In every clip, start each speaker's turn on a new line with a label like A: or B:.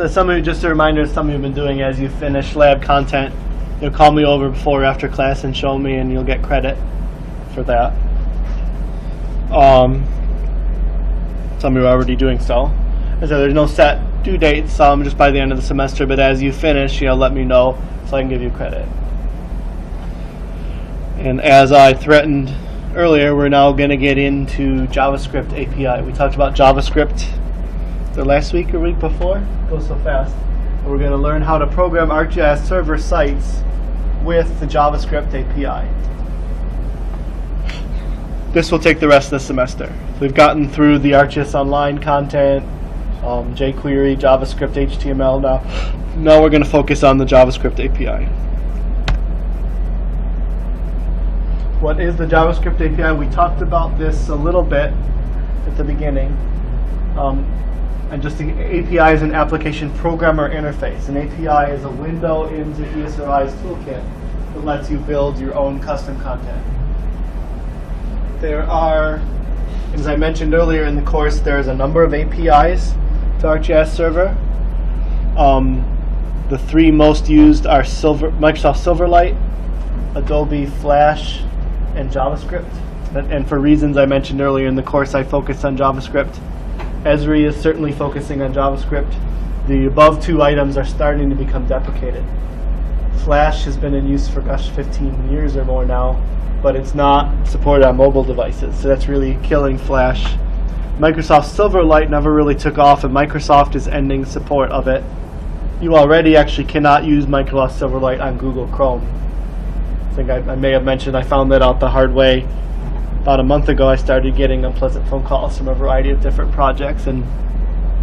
A: So some of you, just a reminder, some of you have been doing as you finish lab content, you'll call me over before or after class and show me, and you'll get credit for that. Some of you are already doing so. And so there's no set due date, some just by the end of the semester, but as you finish, let me know so I can give you credit. And as I threatened earlier, we're now going to get into JavaScript API. We talked about JavaScript the last week or week before. It goes so fast. We're going to learn how to program ArcGIS server sites with the JavaScript API. This will take the rest of the semester. We've gotten through the ArcGIS Online content, jQuery, JavaScript, HTML. Now we're going to focus on the JavaScript API. What is the JavaScript API? We talked about this a little bit at the beginning. And just the API is an application programmer interface. An API is a window into ESRI's toolkit that lets you build your own custom content. There are, as I mentioned earlier in the course, there's a number of APIs to ArcGIS Server. The three most used are Microsoft Silverlight, Adobe Flash, and JavaScript. And for reasons I mentioned earlier in the course, I focused on JavaScript. Esri is certainly focusing on JavaScript. The above two items are starting to become deprecated. Flash has been in use for, 15 years or more now, but it's not supported on mobile devices, so that's really killing Flash. Microsoft Silverlight never really took off, and Microsoft is ending support of it. You already actually cannot use Microsoft Silverlight on Google Chrome. I think I may have mentioned I found that out the hard way. About a month ago, I started getting unpleasant phone calls from a variety of different projects and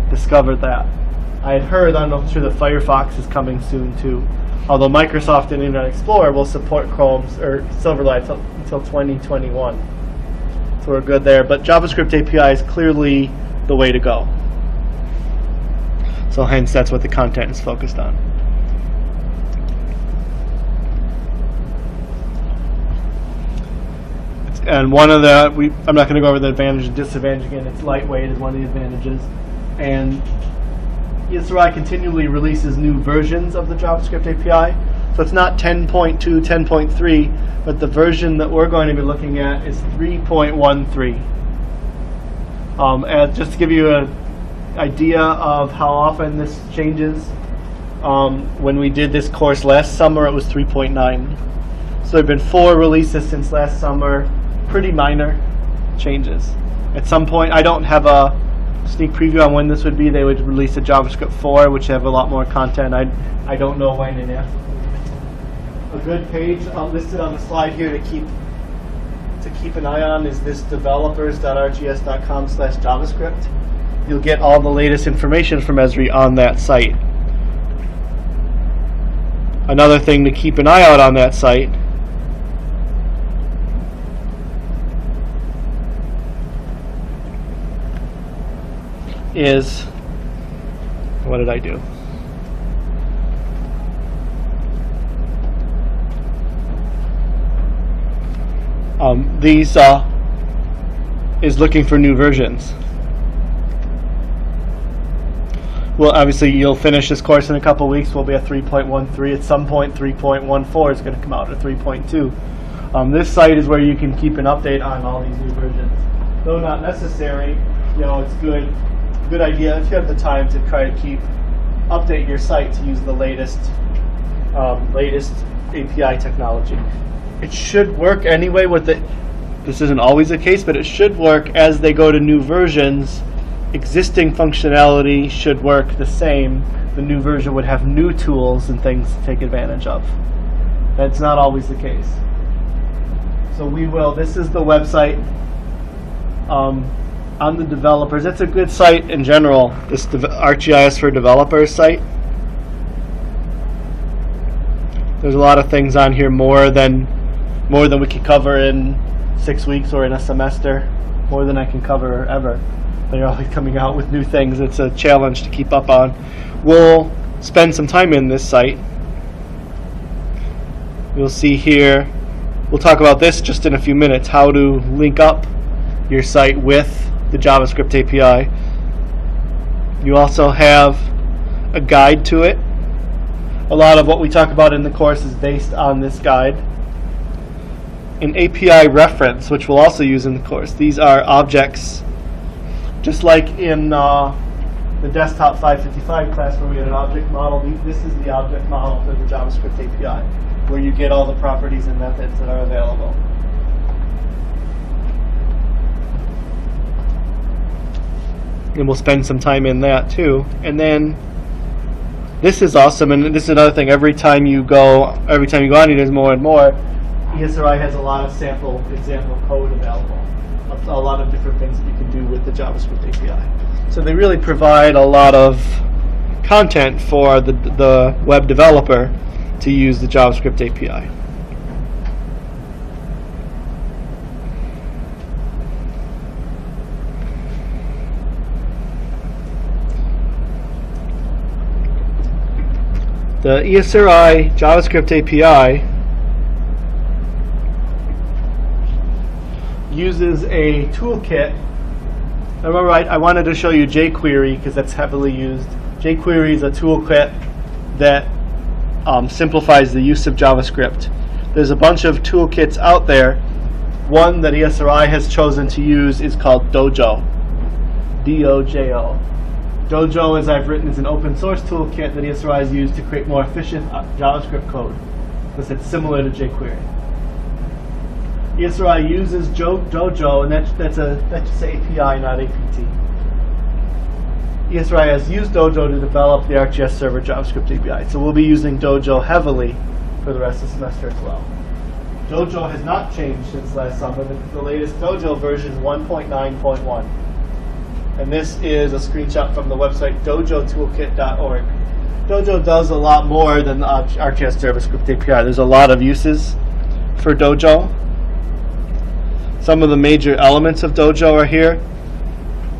A: discovered that. I had heard, I'm not sure, that Firefox is coming soon too. Although Microsoft and Internet Explorer will support Chrome's or Silverlight until 2021. So we're good there. But JavaScript API is clearly the way to go. So hence that's what the content is focused on. And one of the, I'm not going to go over the advantage and disadvantage again. It's lightweight is one of the advantages. And ESRI continually releases new versions of the JavaScript API. So it's not 10.2, 10.3, but the version that we're going to be looking at is 3.13. And just to give you an idea of how often this changes, when we did this course last summer, it was 3.9. So there have been 4 releases since last summer. Pretty minor changes. At some point, I don't have a sneak preview on when this would be. They would release a JavaScript 4, which have a lot more content. I don't know when and if. A good page listed on the slide here to keep an eye on is this developers.arcgis.com/JavaScript. You'll get all the latest information from Esri on that site. Another thing to keep an eye out on that site is, what did I do? These is looking for new versions. Well, obviously you'll finish this course in a couple weeks. We'll be at 3.13. At some point 3.14 is going to come out, or 3.2. This site is where you can keep an update on all these new versions. Though not necessary, it's good idea if you have the time to try to update your site to use the latest API technology. It should work anyway with this isn't always the case, but it should work as they go to new versions. Existing functionality should work the same. The new version would have new tools and things to take advantage of. That's not always the case. So this is the website on the developers. It's a good site in general, this ArcGIS for Developers site. There's a lot of things on here, more than we could cover in 6 weeks or in a semester, more than I can cover ever. They're always coming out with new things. It's a challenge to keep up on. We'll spend some time in this site. You'll see here, we'll talk about this just in a few minutes, how to link up your site with the JavaScript API. You also have a guide to it. A lot of what we talk about in the course is based on this guide. An API reference, which we'll also use in the course. These are objects, just like in the Desktop 555 class where we had an object model. This is the object model for the JavaScript API, where you get all the properties and methods that are available. And we'll spend some time in that too. And then this is awesome, and this is another thing. Every time you go on, there's more and more. ESRI has a lot of example code available. A lot of different things that you can do with the JavaScript API. So they really provide a lot of content for the web developer to use the JavaScript API. The ESRI JavaScript API uses a toolkit. Remember, I wanted to show you jQuery because that's heavily used. jQuery is a toolkit that simplifies the use of JavaScript. There's a bunch of toolkits out there. One that ESRI has chosen to use is called Dojo. D-O-J-O. Dojo, as I've written, is an open source toolkit that ESRI has used to create more efficient JavaScript code because it's similar to jQuery. ESRI uses Dojo, and that's just API, not APT. ESRI has used Dojo to develop the ArcGIS Server JavaScript API, so we'll be using Dojo heavily for the rest of the semester as well. Dojo has not changed since last summer. The latest Dojo version is 1.9.1. And this is a screenshot from the website dojotoolkit.org. Dojo does a lot more than the ArcGIS JavaScript API. There's a lot of uses for Dojo. Some of the major elements of Dojo are here.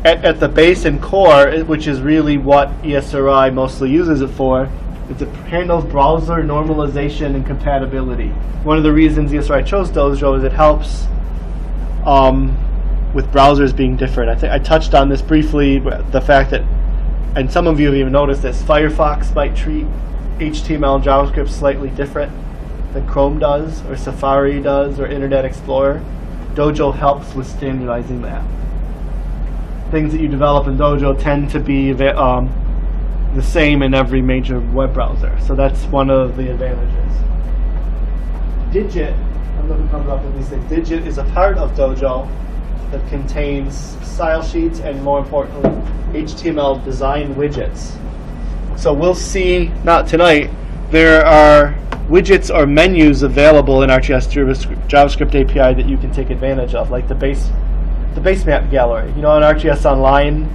A: At the base and core, which is really what ESRI mostly uses it for, it handles browser normalization and compatibility. One of the reasons ESRI chose Dojo is it helps with browsers being different. I think I touched on this briefly, the fact that, and some of you have even noticed this, Firefox might treat HTML and JavaScript slightly different than Chrome does, or Safari does, or Internet Explorer. Dojo helps with standardizing that. Things that you develop in Dojo tend to be the same in every major web browser. So that's one of the advantages. Digit, I don't know who comes up with these things. Digit is a part of Dojo that contains style sheets and, more importantly, HTML design widgets. So we'll see, not tonight, there are widgets or menus available in ArcGIS JavaScript API that you can take advantage of, like the base map gallery. You know, on ArcGIS Online,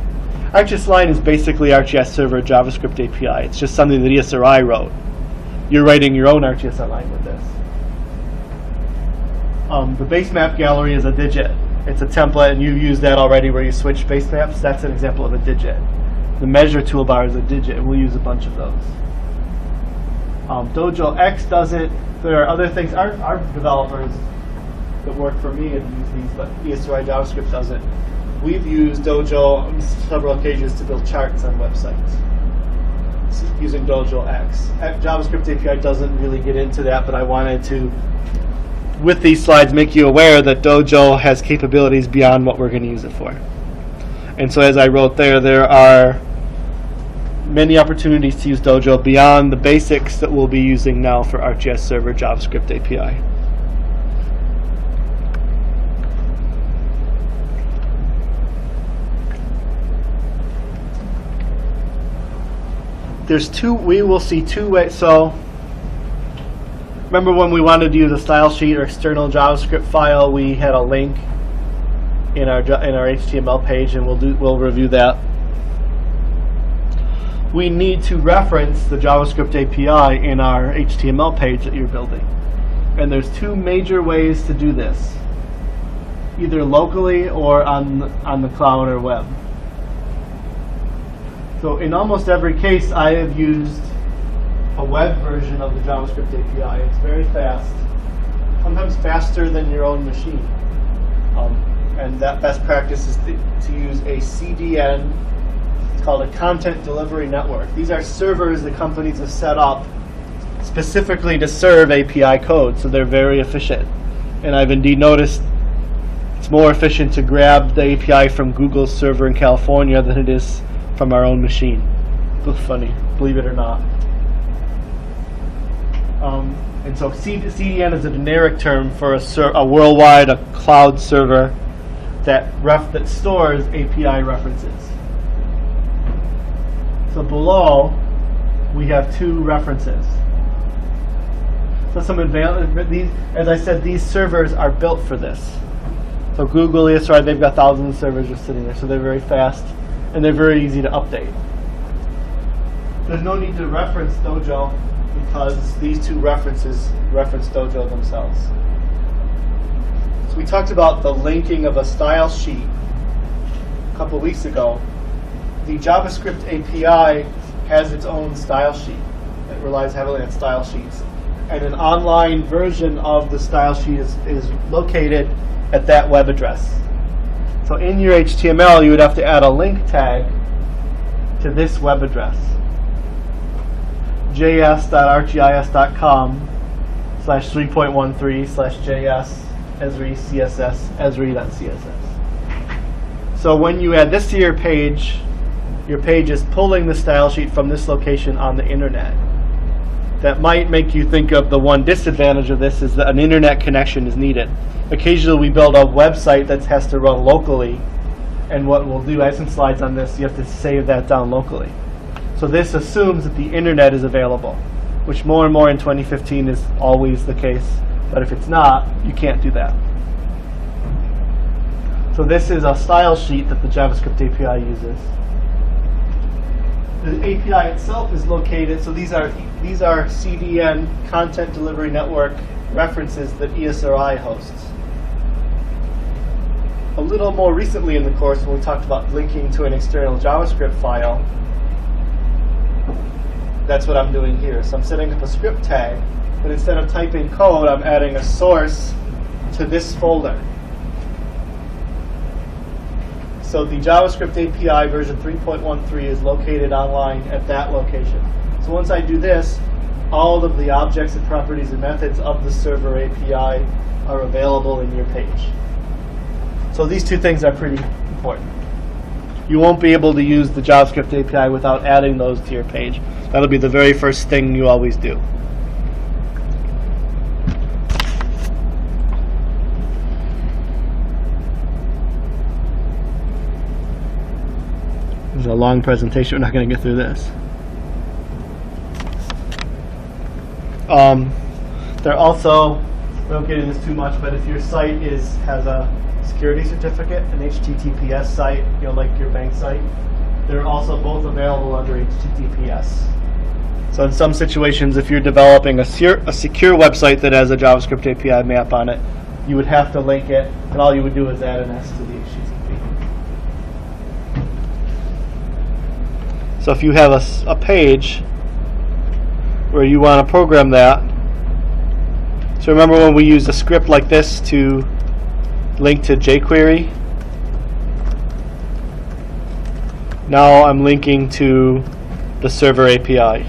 A: ArcGIS Online is basically ArcGIS Server JavaScript API. It's just something that ESRI wrote. You're writing your own ArcGIS Online with this. The base map gallery is a digit. It's a template, and you've used that already where you switch base maps. That's an example of a digit. The measure toolbar is a digit, and we'll use a bunch of those. Dojo X does it. There are other things. Our developers that work for me have used these, but ESRI JavaScript does it. We've used Dojo on several occasions to build charts on websites using Dojo X. JavaScript API doesn't really get into that, but I wanted to, with these slides, make you aware that Dojo has capabilities beyond what we're going to use it for. And so as I wrote there are many opportunities to use Dojo beyond the basics that we'll be using now for ArcGIS Server JavaScript API. We will see two ways. So remember when we wanted to use a style sheet or external JavaScript file, we had a link in our HTML page, and we'll review that. We need to reference the JavaScript API in our HTML page that you're building. And there's two major ways to do this, either locally or on the cloud or web. So in almost every case, I have used a web version of the JavaScript API. It's very fast, sometimes faster than your own machine. And that best practice is to use a CDN. It's called a content delivery network. These are servers that companies have set up specifically to serve API code, so they're very efficient. And I've indeed noticed it's more efficient to grab the API from Google's server in California than it is from our own machine. Funny, believe it or not. And so CDN is a generic term for a worldwide, a cloud server that stores API references. So below, we have two references. So some advantage, as I said, these servers are built for this. So Google ESRI, they've got thousands of servers just sitting there, so they're very fast and they're very easy to update. There's no need to reference Dojo because these two references reference Dojo themselves. So we talked about the linking of a style sheet a couple weeks ago. The JavaScript API has its own style sheet. It relies heavily on style sheets. And an online version of the style sheet is located at that web address. So in your HTML, you would have to add a link tag to this web address. js.arcgis.com/3.13/js Esri CSS Esri.css. So when you add this to your page is pulling the style sheet from this location on the internet. That might make you think of the one disadvantage of this is that an internet connection is needed. Occasionally we build a website that has to run locally, and what we'll do, I have some slides on this, you have to save that down locally. So this assumes that the internet is available, which more and more in 2015 is always the case. But if it's not, you can't do that. So this is a style sheet that the JavaScript API uses. The API itself is located, so these are CDN, Content Delivery Network, references that ESRI hosts. A little more recently in the course, when we talked about linking to an external JavaScript file, that's what I'm doing here. So I'm setting up a script tag, but instead of typing code, I'm adding a source to this folder. So the JavaScript API version 3.13 is located online at that location. So once I do this, all of the objects and properties and methods of the server API are available in your page. So these two things are pretty important. You won't be able to use the JavaScript API without adding those to your page. That'll be the very first thing you always do. This is a long presentation. We're not going to get through this. They're also, we won't get into this too much, but if your site has a security certificate, an HTTPS site, like your bank site, they're also both available under HTTPS. So in some situations, if you're developing a secure website that has a JavaScript API map on it, you would have to link it, and all you would do is add an S to the HTTP. So if you have a page where you want to program that, so remember when we used a script like this to link to jQuery? Now I'm linking to the server API.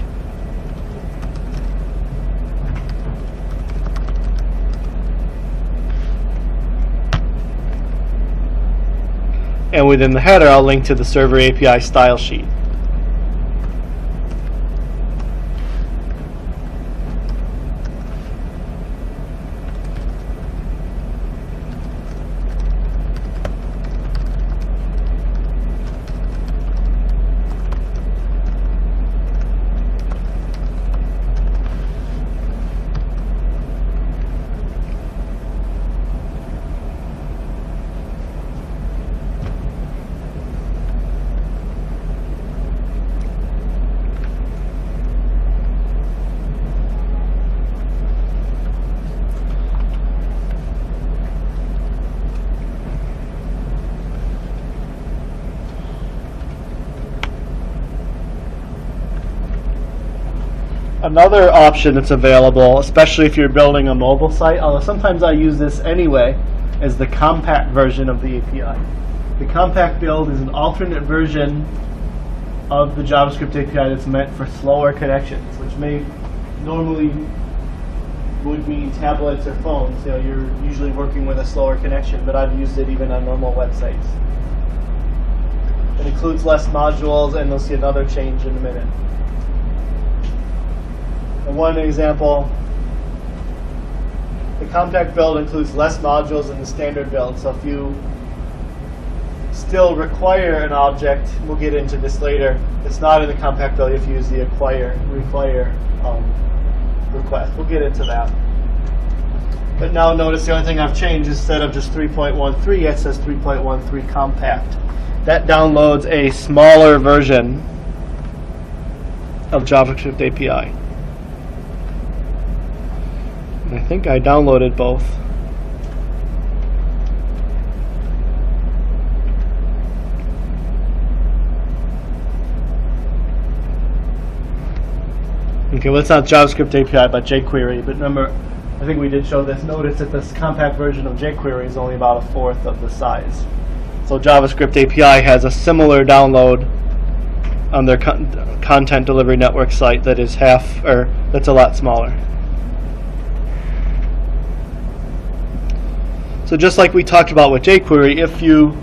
A: And within the header, I'll link to the server API style sheet. Another option that's available, especially if you're building a mobile site, although sometimes I use this anyway, is the compact version of the API. The compact build is an alternate version of the JavaScript API that's meant for slower connections, which may normally would mean tablets or phones. You know, you're usually working with a slower connection, but I've used it even on normal websites. It includes less modules, and you'll see another change in a minute. And one example, the compact build includes less modules than the standard build. So if you still require an object, we'll get into this later, it's not in the compact build if you use the require request. We'll get into that. But now notice the only thing I've changed, instead of just 3.13, it says 3.13 compact. That downloads a smaller version of JavaScript API. And I think I downloaded both. Okay, well, it's not JavaScript API, but jQuery. But remember, I think we did show this. Notice that this compact version of jQuery is only about 1/4 of the size. So JavaScript API has a similar download on their content delivery network site that is that's a lot smaller. So just like we talked about with jQuery, if you'd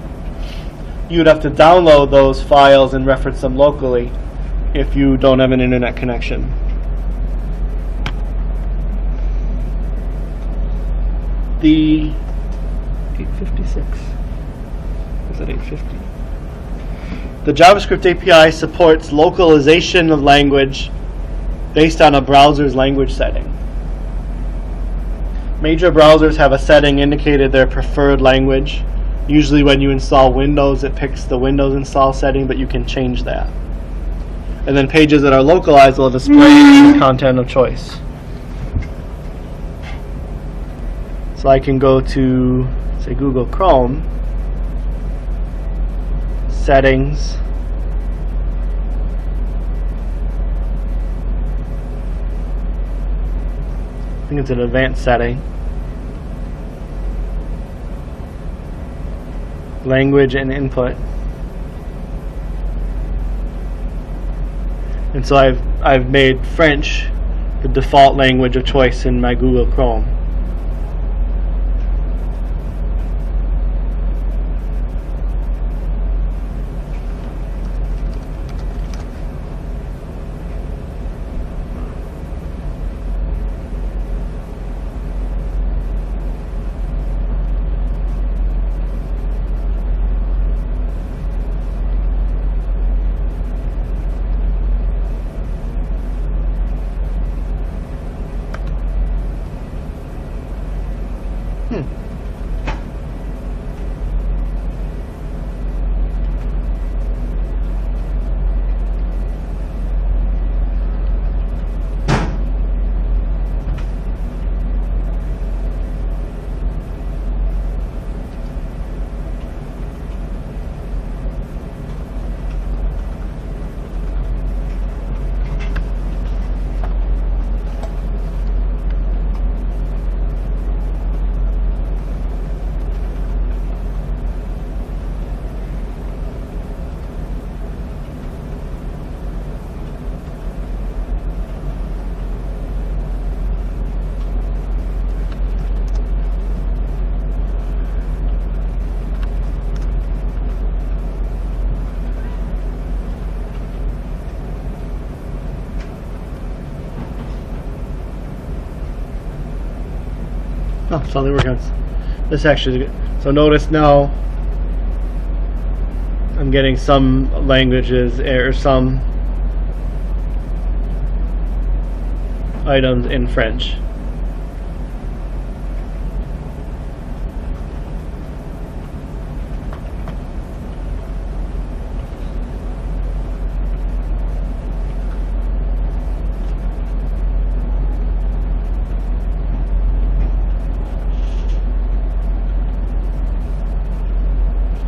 A: have to download those files and reference them locally if you don't have an internet connection. The 856. Is that 850? The JavaScript API supports localization of language based on a browser's language setting. Major browsers have a setting indicated their preferred language. Usually when you install Windows, it picks the Windows install setting, but you can change that. And then pages that are localized will display the content of choice. So I can go to, say, Google Chrome, settings, I think it's an advanced setting, language and input. And so I've made French the default language of choice in my Google Chrome. Oh, it's only working on this actually. So notice now I'm getting some languages or some items in French.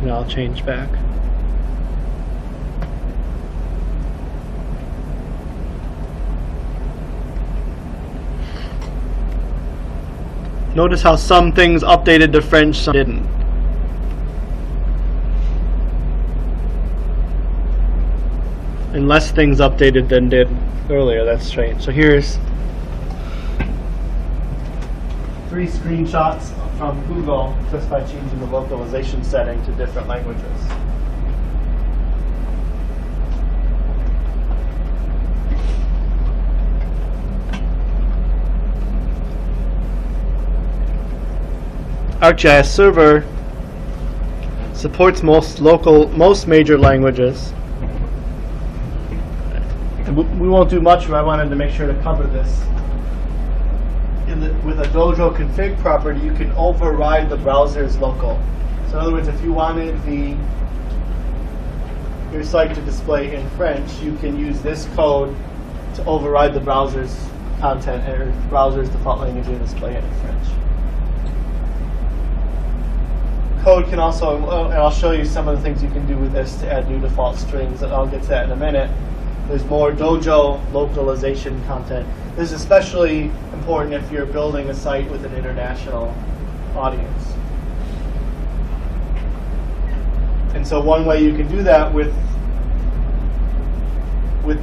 A: And I'll change back. Notice how some things updated to French, some didn't. and less things updated than did earlier. That's strange. So here's 3 screenshots from Google just by changing the localization setting to different languages. ArcGIS Server supports most major languages. We won't do much, but I wanted to make sure to cover this. With a Dojo config property, you can override the browser's local. So in other words, if you wanted your site to display in French, you can use this code to override the browser's content or browser's default language and display it in French. Code can also, and I'll show you some of the things you can do with this to add new default strings, and I'll get to that in a minute. There's more Dojo localization content. This is especially important if you're building a site with an international audience. And so one way you can do that with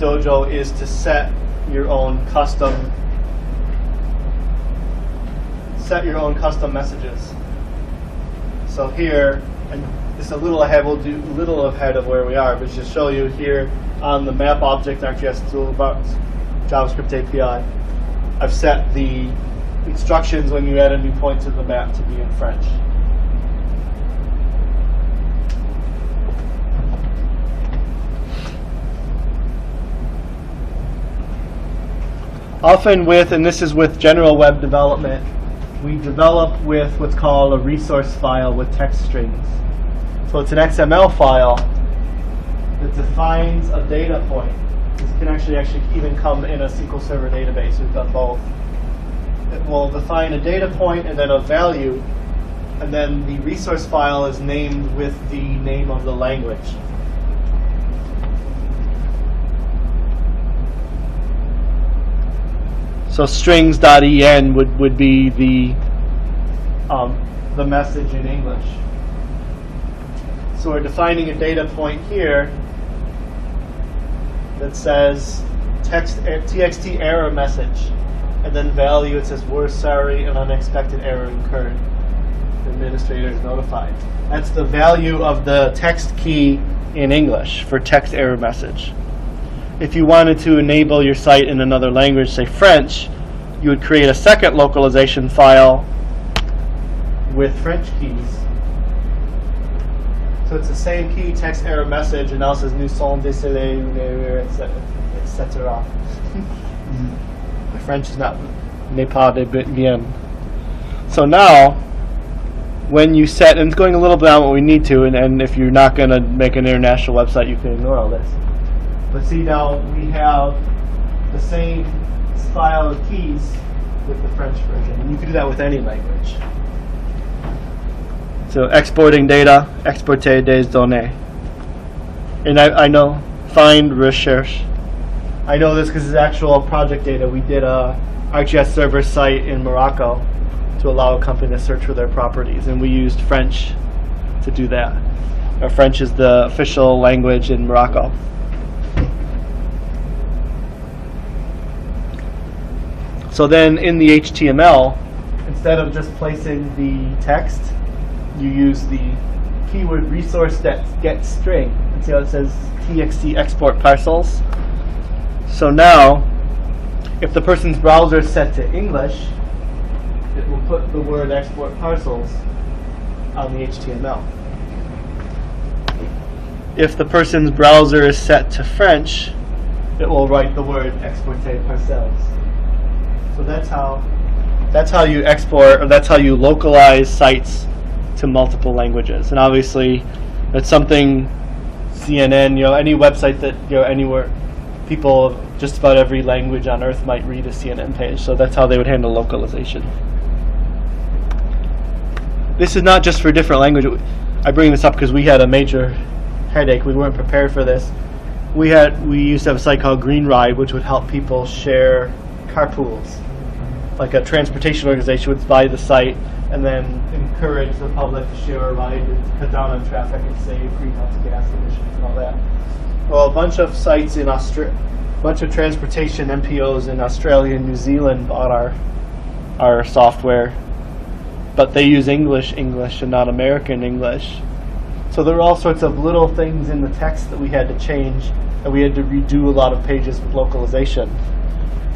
A: Dojo is to set your own custom messages. So here, and it's a little ahead, we'll do a little ahead of where we are, but just show you here on the map object ArcGIS Toolbox JavaScript API, I've set the instructions when you add a new point to the map to be in French. Often and this is with general web development, we develop with what's called a resource file with text strings. So it's an XML file that defines a data point. This can actually even come in a SQL Server database. We've done both. It will define a data point and then a value, and then the resource file is named with the name of the language. So strings.en would be the message in English. So we're defining a data point here that says txt error message, and then value, it says we're sorry, an unexpected error occurred. The administrator is notified. That's the value of the text key in English for text error message. If you wanted to enable your site in another language, say French, you would create a second localization file with French keys. So it's the same key, text error message, and now it says nous sommes désolés, etc. My French is not n'est pas de bien. So now, when you set, and it's going a little beyond what we need to, and if you're not going to make an international website, you can ignore all this. But see, now we have the same file of keys with the French version, and you can do that with any language. So exporting data, exporter des données. And I know, find, recherche. I know this because it's actual project data. We did a ArcGIS server site in Morocco to allow a company to search for their properties, and we used French to do that. French is the official language in Morocco. So then in the HTML, instead of just placing the text, you use the keyword resource get string. And see how it says txt export parcels? So now, if the person's browser is set to English, it will put the word export parcels on the HTML. If the person's browser is set to French, it will write the word exporter parcels. So that's how you export, or that's how you localize sites to multiple languages. And obviously, that's something CNN, any website that anywhere, people just about every language on earth might read a CNN page. So that's how they would handle localization. This is not just for different languages. I bring this up because we had a major headache. We weren't prepared for this. We used to have a site called Greenride, which would help people share carpools. Like a transportation organization would buy the site and then encourage the public to share a ride and cut down on traffic and save greenhouse gas emissions and all that. Well, a bunch of sites in Australia, a bunch of transportation MPOs in Australia and New Zealand bought our software, but they use English and not American English. So there were all sorts of little things in the text that we had to change, and we had to redo a lot of pages with localization.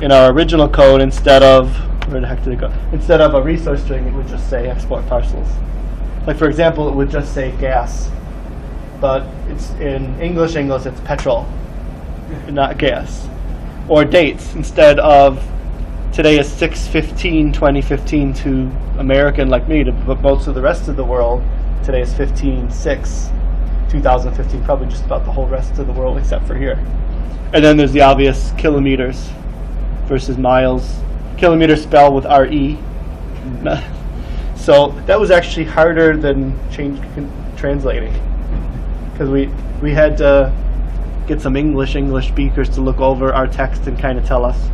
A: In our original code, instead of, where the heck did it go? Instead of a resource string, it would just say export parcels. Like for example, it would just say gas, but it's in English, it's petrol, not gas. Or dates, instead of today is 6/15/2015 to American like me, to most of the rest of the world, today is 15/6/2015, probably just about the whole rest of the world except for here. And then there's the obvious kilometers versus miles. Kilometers spelled with RE. So that was actually harder than translating, because we had to get some English speakers to look over our text and kind of tell us.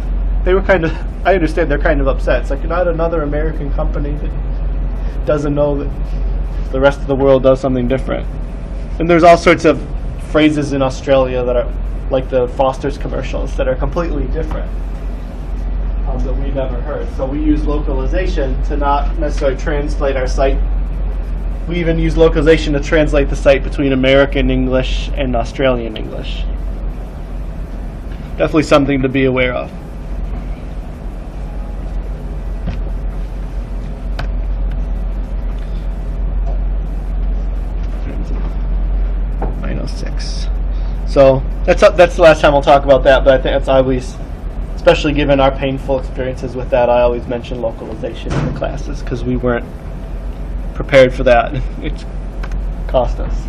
A: They were kind of, I understand they're kind of upset. It's like, you're not another American company that doesn't know that the rest of the world does something different. And there's all sorts of phrases in Australia that are like the Foster's commercials that are completely different, that we've never heard. So we use localization to not necessarily translate our site. We even use localization to translate the site between American English and Australian English. Definitely something to be aware of. -6. So that's the last time I'll talk about that, but I think that's always, especially given our painful experiences with that, I always mention localization in the classes because we weren't prepared for that. It's cost us.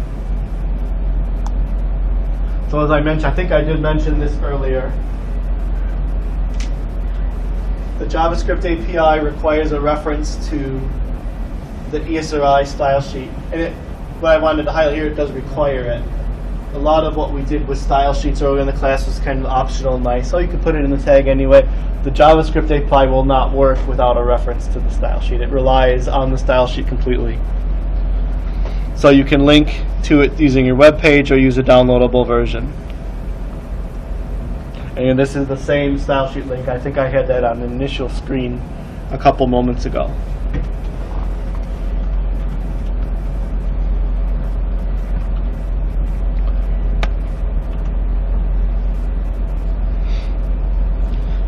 A: So as I mentioned, I think I did mention this earlier, the JavaScript API requires a reference to the ESRI style sheet. And what I wanted to highlight here, it does require it. A lot of what we did with style sheets earlier in the class was kind of optional and nice, so you could put it in the tag anyway. The JavaScript API will not work without a reference to the style sheet. It relies on the style sheet completely. So you can link to it using your web page or use a downloadable version. And this is the same style sheet link. I think I had that on the initial screen a couple moments ago.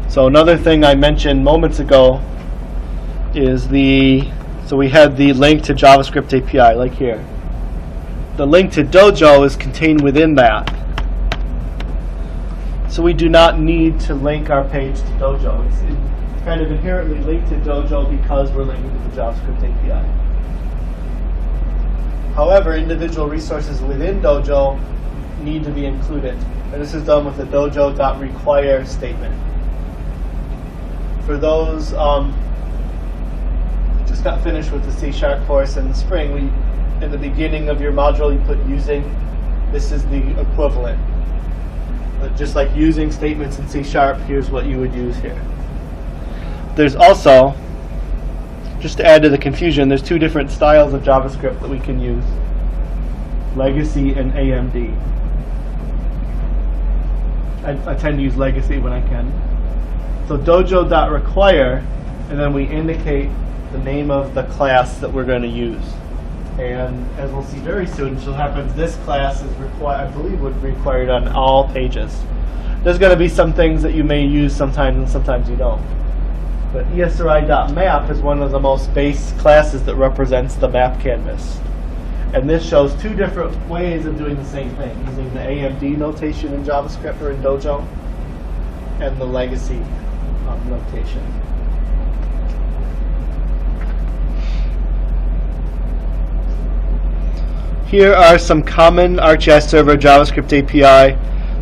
A: So another thing I mentioned moments ago is so we had the link to JavaScript API, like here. The link to Dojo is contained within that. So we do not need to link our page to Dojo. It's kind of inherently linked to Dojo because we're linking to the JavaScript API. However, individual resources within Dojo need to be included. And this is done with the dojo.require statement. For those just got finished with the C# course in the spring, in the beginning of your module you put using. This is the equivalent. But just like using statements in C#, here's what you would use here. There's also, just to add to the confusion, there's two different styles of JavaScript that we can use. Legacy and AMD. I tend to use legacy when I can. So dojo.require, and then we indicate the name of the class that we're going to use. And as we'll see very soon, what happens, this class is required, I believe, would be required on all pages. There's going to be some things that you may use sometimes and sometimes you don't. But esri.map is one of the most base classes that represents the map canvas. And this shows two different ways of doing the same thing, using the AMD notation in JavaScript or in Dojo, and the legacy notation. Here are some common ArcGIS Server JavaScript API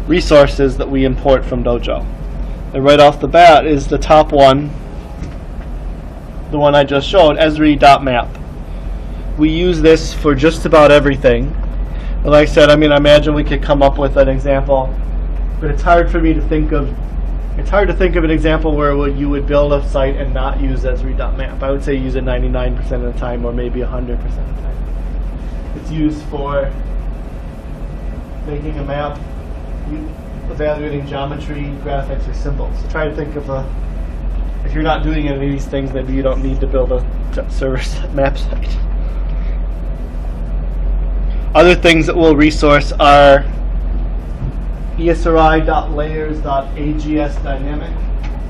A: resources that we import from Dojo. And right off the bat is the top one, the one I just showed, esri.map. We use this for just about everything. And like I said, I imagine we could come up with an example, but it's hard for me to think of. It's hard to think of an example where you would build a site and not use esri.map. I would say use it 99% of the time, or maybe 100% of the time. It's used for making a map evaluating geometry, graphics, or symbols. So try to think of if you're not doing any of these things, maybe you don't need to build a server map site. Other things that we'll resource are esri.layers.ags dynamic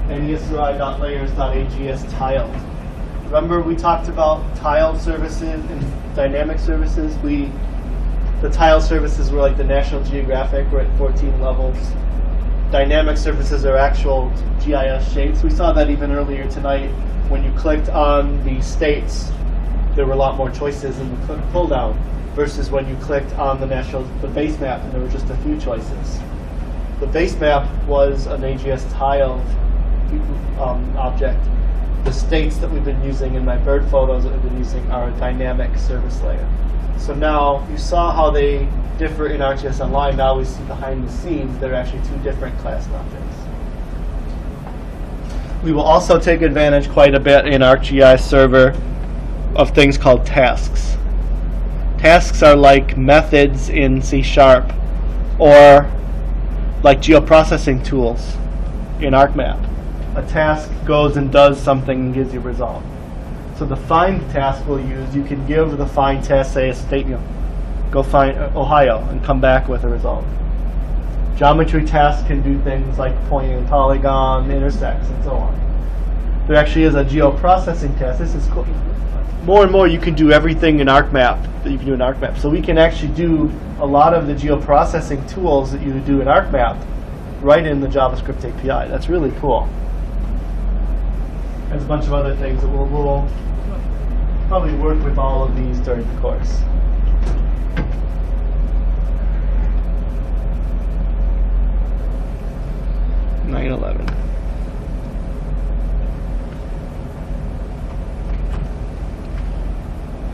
A: and esri.layers.ags tiled. Remember we talked about tiled services and dynamic services? The tile services were like the National Geographic, we're at 14 levels. Dynamic services are actual GIS shapes. We saw that even earlier tonight when you clicked on the states, there were a lot more choices in the pull down versus when you clicked on the base map and there were just a few choices. The base map was an AGS tiled object. The states that we've been using in my bird photos that we've been using are a dynamic service layer. So now you saw how they differ in ArcGIS Online. Now we see behind the scenes they're actually two different class objects. We will also take advantage quite a bit in ArcGIS Server of things called tasks. Tasks are like methods in C# or like geoprocessing tools in ArcMap. A task goes and does something and gives you a result. So the find task we'll use, you can give the find task, say a state, go find Ohio and come back with a result. Geometry tasks can do things like pointing a polygon, intersects, and so on. There actually is a geoprocessing task. This is cool. More and more you can do everything in ArcMap that you can do in ArcMap. So we can actually do a lot of the geoprocessing tools that you do in ArcMap right in the JavaScript API. That's really cool. There's a bunch of other things that we'll probably work with all of these during the course.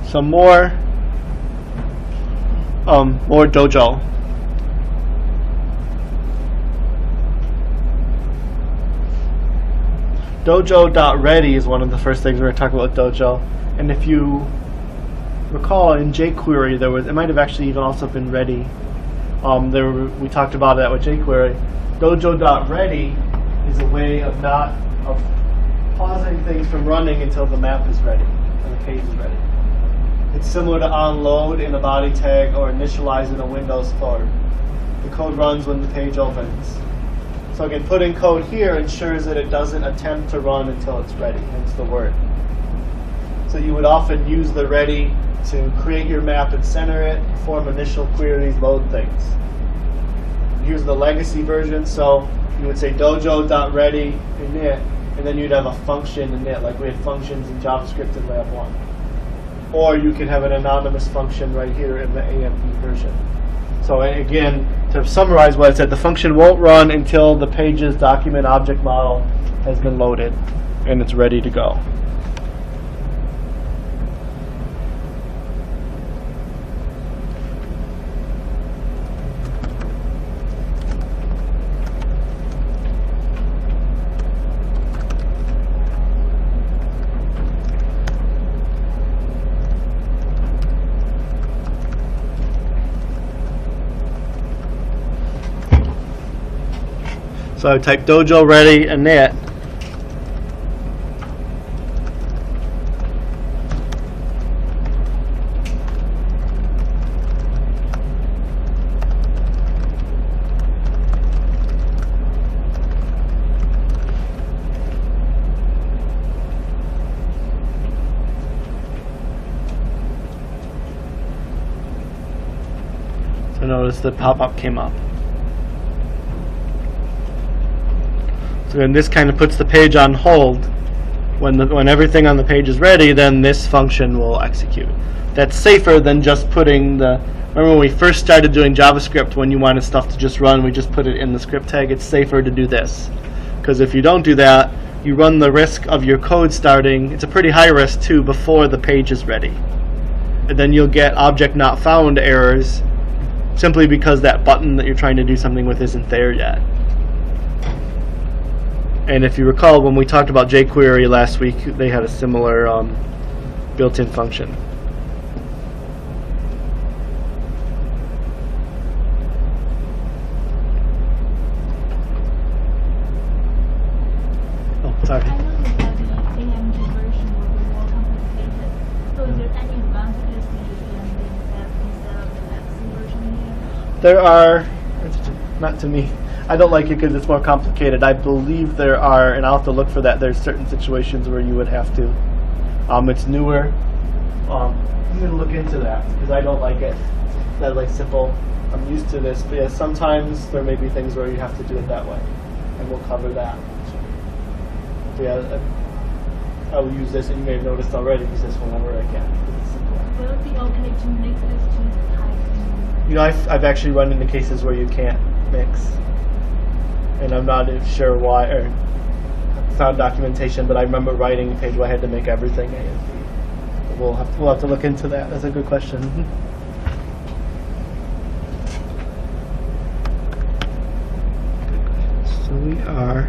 A: Some more Dojo. Dojo.ready is one of the first things we're going to talk about with Dojo. And if you recall in jQuery, it might have actually even also been ready. We talked about that with jQuery. Dojo.ready is a way of pausing things from running until the map is ready and the page is ready. It's similar to onload in a body tag or initialize in a Windows store. The code runs when the page opens. So again, putting code here ensures that it doesn't attempt to run until it's ready, hence the word. So you would often use the ready to create your map and center it, perform initial queries, load things. Here's the legacy version, so you would say dojo.ready init, and then you'd have a function init, like we had functions in JavaScript in Lab 1. Or you could have an anonymous function right here in the AMP version. So again, to summarize what I said, the function won't run until the page's document object model has been loaded and it's ready to go. So I type dojo ready init. So notice the pop-up came up. So then this kind of puts the page on hold. When everything on the page is ready, then this function will execute. That's safer than just putting remember when we first started doing JavaScript, when you wanted stuff to just run, we just put it in the script tag. It's safer to do this. Because if you don't do that, you run the risk of your code starting, it's a pretty high risk too, before the page is ready. And then you'll get object not found errors simply because that button that you're trying to do something with isn't there yet. And if you recall, when we talked about jQuery last week, they had a similar built-in function. There are, not to me, I don't like it because it's more complicated. I believe there are, and I'll have to look for that, there's certain situations where you would have to. It's newer. I'm going to look into that because I don't like it. That like simple, I'm used to this, but yeah, sometimes there may be things where you have to do it that way, and we'll cover that. So yeah, I will use this, and you may have noticed already, use this whenever I can. It's simple.
B: What if the old connection makes this to type?
A: You know, I've actually run into cases where you can't mix, and I'm not sure why, or found documentation, but I remember writing a page where I had to make everything A and B. We'll have to look into that. That's a good question. So we are.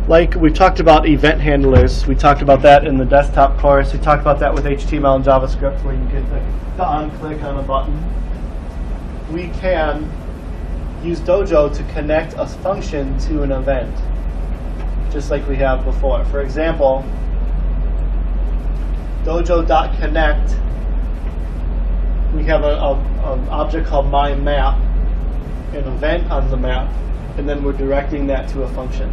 A: Like we talked about event handlers, we talked about that in the desktop course. We talked about that with HTML and JavaScript, where you get the on-click on a button. We can use Dojo to connect a function to an event, just like we have before. For example, Dojo.connect, we have an object called myMap, an event on the map, and then we're directing that to a function.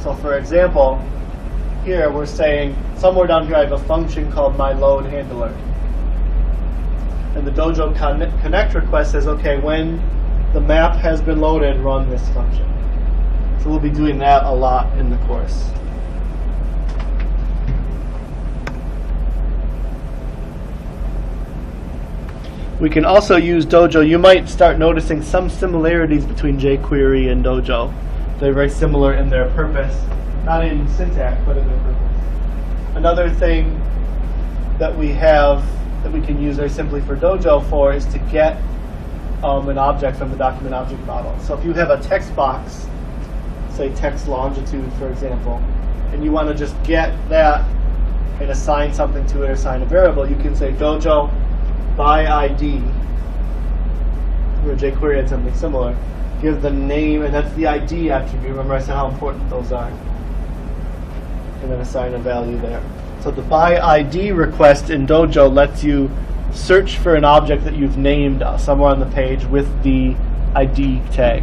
A: So for example, here we're saying, somewhere down here I have a function called myLoadHandler. And the Dojo connect request says, okay, when the map has been loaded, run this function. So we'll be doing that a lot in the course. We can also use Dojo. You might start noticing some similarities between jQuery and Dojo. They're very similar in their purpose, not in syntax, but in their purpose. Another thing that we have that we can use very simply for Dojo for is to get an object from the document object model. So if you have a text box, say text longitude, for example, and you want to just get that and assign something to it or assign a variable, you can say Dojo by ID, where jQuery had something similar. Give the name, and that's the ID attribute. Remember I said how important those are. And then assign a value there. So the by ID request in Dojo lets you search for an object that you've named somewhere on the page with the ID tag.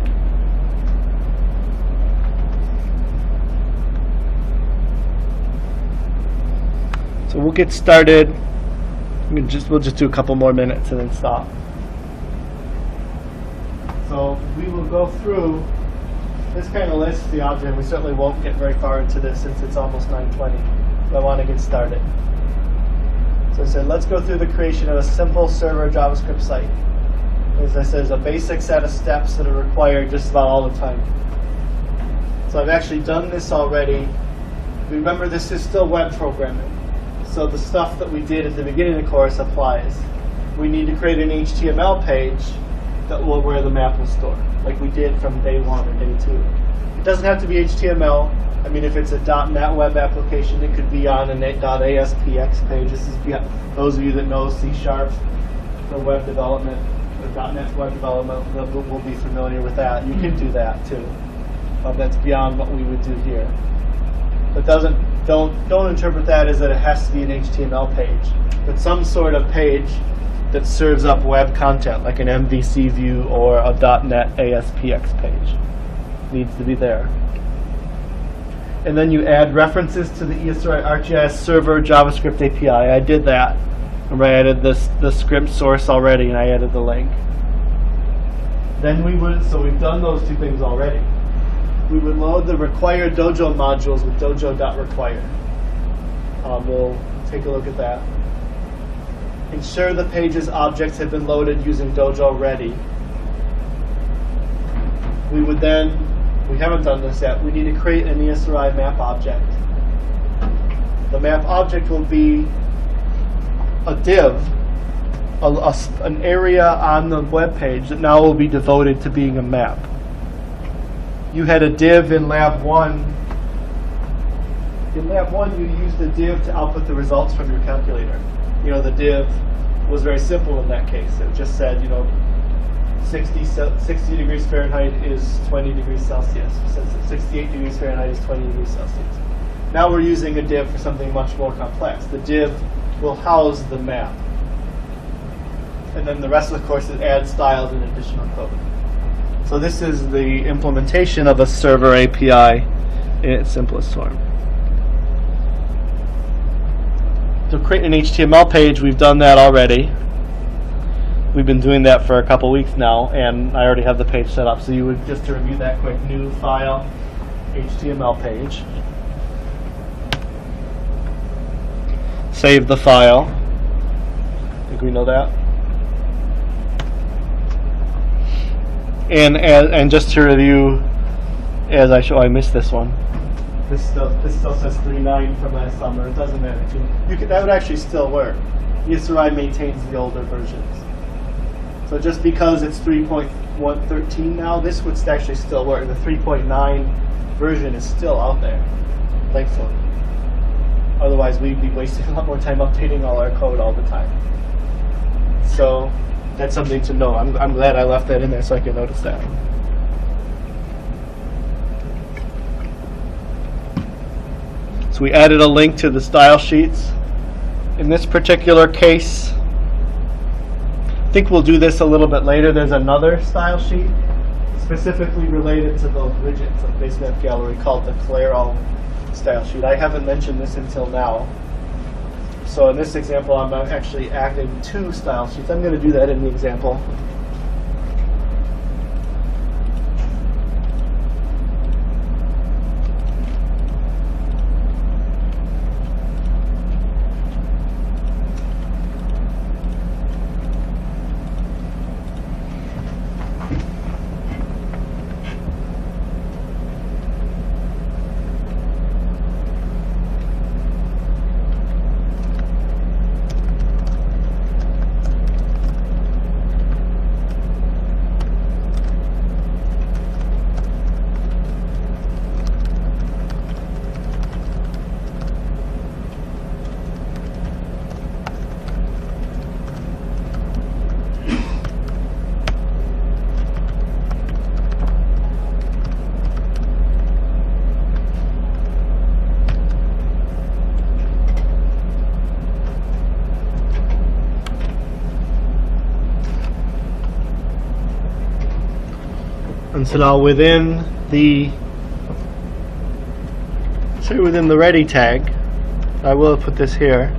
A: So we'll get started. We'll just do a couple more minutes and then stop. So we will go through this kind of list, the object. We certainly won't get very far into this since it's almost 9:20, but I want to get started. So I said, let's go through the creation of a simple server JavaScript site. As I said, there's a basic set of steps that are required just about all the time. So I've actually done this already. Remember, this is still web programming. So the stuff that we did at the beginning of the course applies. We need to create an HTML page where the map will store, like we did from day 1 or day 2. It doesn't have to be HTML. I mean, if it's a .NET web application, it could be on an .aspx page. This is those of you that know C# for web development, or .NET web development, will be familiar with that. You can do that too. That's beyond what we would do here. But don't interpret that as that it has to be an HTML page, but some sort of page that serves up web content, like an MVC view or a .NET ASPX page. Needs to be there. And then you add references to the ArcGIS Server JavaScript API. I did that. Remember, I added the script source already, and I added the link. Then so we've done those two things already. We would load the required Dojo modules with dojo.require. We'll take a look at that. Ensure the page's objects have been loaded using Dojo ready. We haven't done this yet, we need to create an ESRI map object. The map object will be a div, an area on the web page that now will be devoted to being a map. You had a div in Lab 1. In Lab 1, you used the div to output the results from your calculator. You know, the div was very simple in that case. It just said, 60 degrees Fahrenheit is 20 degrees Celsius. 68 degrees Fahrenheit is 20 degrees Celsius. Now we're using a div for something much more complex. The div will house the map. And then the rest of the course is add styles and additional code. So this is the implementation of a server API in its simplest form. So create an HTML page, we've done that already. We've been doing that for a couple weeks now, and I already have the page set up. So you would, just to review that quick, new file, HTML page. Save the file. I think we know that. And just to review, as I show, I missed this one. This still says 3.9 from last summer. It doesn't matter too. That would actually still work. ESRI maintains the older versions. So just because it's 3.113 now, this would actually still work. The 3.9 version is still out there, thankfully. Otherwise, we'd be wasting a lot more time updating all our code all the time. So that's something to know. I'm glad I left that in there so I can notice that. So we added a link to the style sheets. In this particular case, I think we'll do this a little bit later. There's another style sheet specifically related to those widgets of Basemap Gallery called the Claro style sheet. I haven't mentioned this until now. So in this example, I'm actually adding 2 style sheets. I'm going to do that in the example. And so now within the ready tag, I will put this here.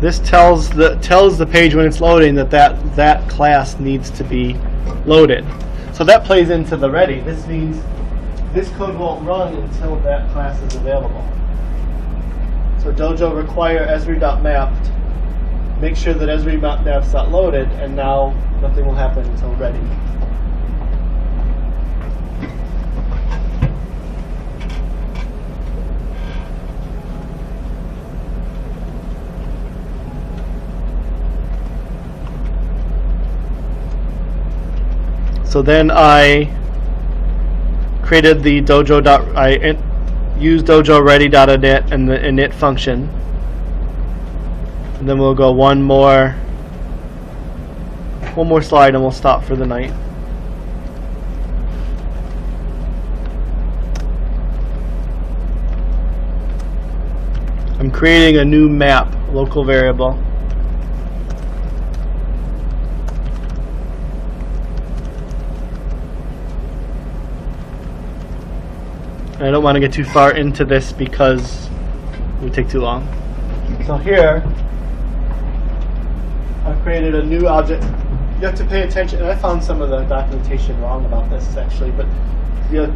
A: This tells the page when it's loading that class needs to be loaded. So that plays into the ready. This means this code won't run until that class is available. So Dojo require Esri.mapped, make sure that Esri.mapped's not loaded, and now nothing will happen until ready. So then I created the Dojo. I used Dojo ready.init and the init function. And then we'll go one more slide and we'll stop for the night. I'm creating a new map, local variable. I don't want to get too far into this because it would take too long. So here, I've created a new object. You have to pay attention, and I found some of the documentation wrong about this actually, but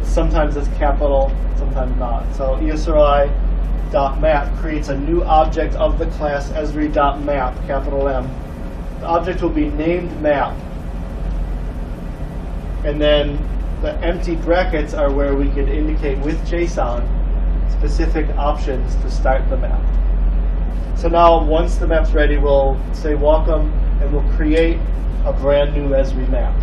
A: sometimes it's capital, sometimes not. So esri.map creates a new object of the class esri.map, capital M. The object will be named map. And then the empty brackets are where we could indicate with JSON specific options to start the map. So now once the map's ready, we'll say welcome and we'll create a brand new Esri map.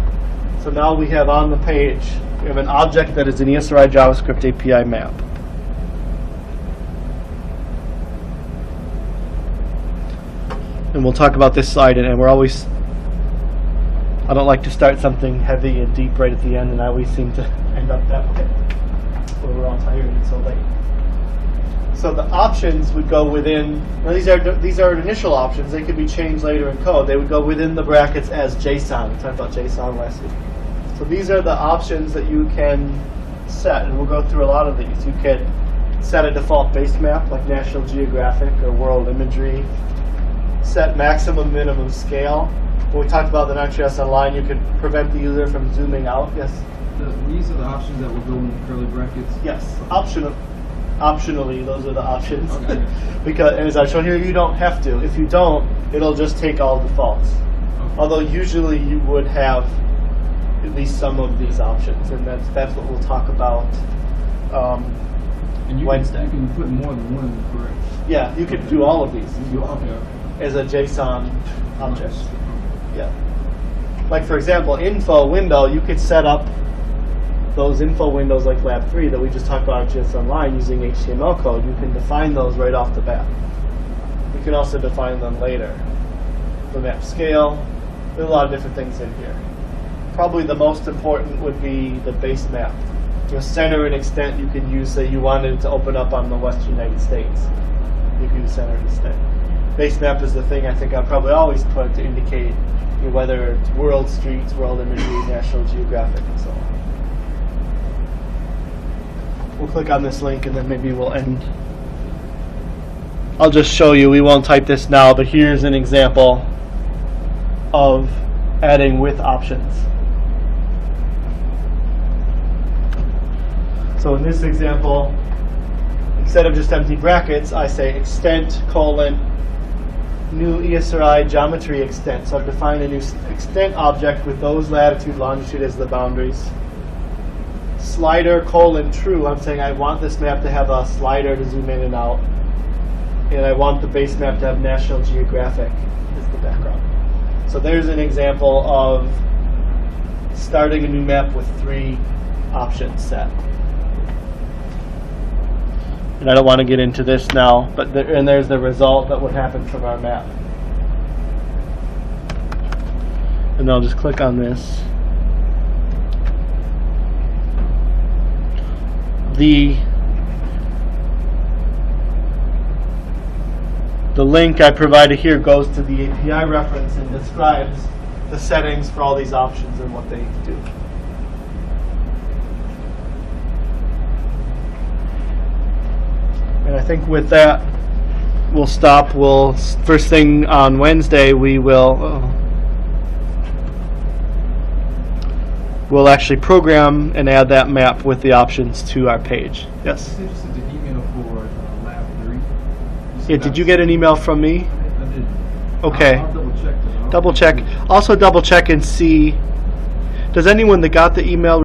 A: So now we have on the page, we have an object that is an ESRI JavaScript API map. And and we'll talk about this slide, and we're always, I don't like to start something heavy and deep right at the end, and I always seem to end up that way, where we're all tired and so late. So the options would go within, now these are initial options, they could be changed later in code. They would go within the brackets as JSON. We talked about JSON last week. So these are the options that you can set, and we'll go through a lot of these. You could set a default base map like National Geographic or World Imagery. Set maximum minimum scale. When we talked about the Next.js Online, you could prevent the user from zooming out. Yes?
C: These are the options that will go in the curly brackets?
A: Yes. Optionally, those are the options.
C: Okay.
A: Because, and as I've shown here, you don't have to. If you don't, it'll just take all defaults.
C: Okay.
A: Although usually you would have at least some of these options, and that's what we'll talk about
C: And you
A: Wednesday.
C: You can put more than one, correct?
A: Yeah, you could do all of these if you want,
C: Okay.
A: as a JSON object. Yeah. Like for example, info window, you could set up those info windows like Lab 3 that we just talked about at GS Online using HTML code. You can define those right off the bat. You can also define them later. The map scale, there's a lot of different things in here. Probably the most important would be the base map. Your center and extent you could use, say you wanted it to open up on the Western United States. You could use center and extent. Base map is the thing I think I'll probably always put to indicate whether it's world streets, world imagery, National Geographic, and so on. We'll click on this link and then maybe we'll end. I'll just show you, we won't type this now, but here's an example of adding with options. So in this example, instead of just empty brackets, I say extent colon new ESRI geometry extent. So I've defined a new extent object with those latitude, longitude as the boundaries. Slider colon true. I'm saying I want this map to have a slider to zoom in and out. And I want the base map to have National Geographic as the background. So there's an example of starting a new map with 3 options set. And I don't want to get into this now, but and there's the result that would happen from our map. And I'll just click on this. The link I provided here goes to the API reference and describes the settings for all these options and what they do. And I think with that, we'll stop. First thing on Wednesday, we'll actually program and add that map with the options to our page. Yes?
C: You said the email for Lab 3.
A: Yeah, did you get an email from me?
C: I did.
A: Okay.
C: I'll double check that.
A: Double check. Also double check and see, does anyone that got the email